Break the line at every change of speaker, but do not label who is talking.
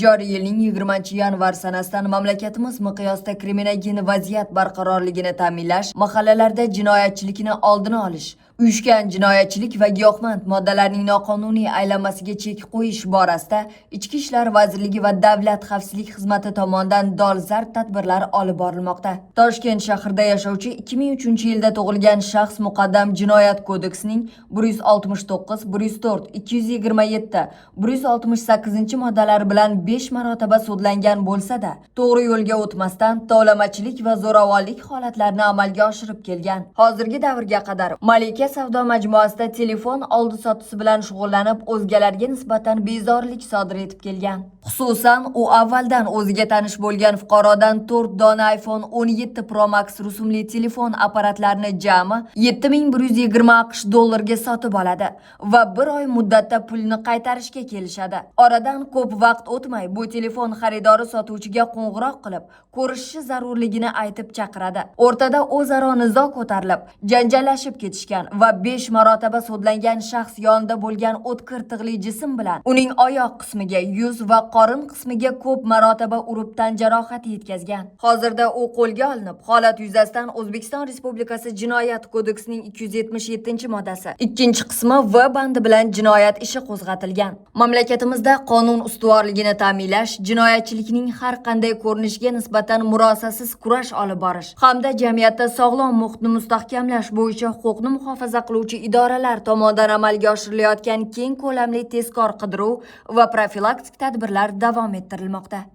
Joriy yilning 20-yanvar sanasidan mamlakatimiz miqyosida kriminogen vaziyat barqarorligini ta'minlash, mahallalarda jinoyatchilikni oldini olish, uyushgan jinoyatchilik va giyohvand moddalarning noqonuniy aylanmasiga chek qo'yish borasida Ichki ishlar vazirligi va Davlat xavfsizlik xizmati tomonidan dolzarb tadbirlar olib borilmoqda. Toshkent shahrida yashovchi 2003-yilda tug'ilgan shaxs muqaddam Jinoyat kodeksining 169, 104, 227, 168-moddalari bilan 5 marotaba sudlangan bo'lsa-da, to'g'ri yo'lga o'tmasdan tovlamachilik va zo'ravonlik holatlarini amalga oshirib kelgan. Hozirgi davrga qadar Malika savdo majmuasida telefon oldi-sotisi bilan shug'ullanib, o'zgalarga nisbatan bezorilik sodir etib kelgan. Xususan, u avvaldan o'ziga tanish bo'lgan fuqarodan 4 dona iPhone 17 Pro Max rusumli telefon apparatlarini jami 7120 AQSh dollarga sotib oladi va bir oy muddatda pulni qaytarishga kelishadi. Oradan ko'p vaqt o'tmay bu telefon xaridori sotuvchiga qo'ng'iroq qilib, ko'rishishi zarurligini aytib chaqiradi. O'rtada o'zaro nizo ko'tarilib, janjallashib ketishgan va 5 marotaba sudlangan shaxs yonida bo'lgan o'tkir tig'li jism bilan uning oyoq qismiga, yuz va qorin qismiga ko'p marotaba urib tan jarohati yetkazgan. Hozirda u qo'lga olinib, holat yuzasidan O'zbekiston Respublikasi Jinoyat kodeksining 277-moddasi 2-qismi V bandi bilan jinoyat ishi qo'zg'atilgan. Mamlakatimizda qonun ustuvorligini ta'minlash, jinoyatchilikning har qanday ko'rinishiga nisbatan murosasiz kurash olib borish hamda jamiyatda sog'lom muhitni mustahkamlash bo'yicha huquqni muhofaza qiluvchi idoralar tomonidan amalga oshirilayotgan keng ko'lamli tezkor qidiruv va profilaktik tadbirlar davom ettirilmoqda.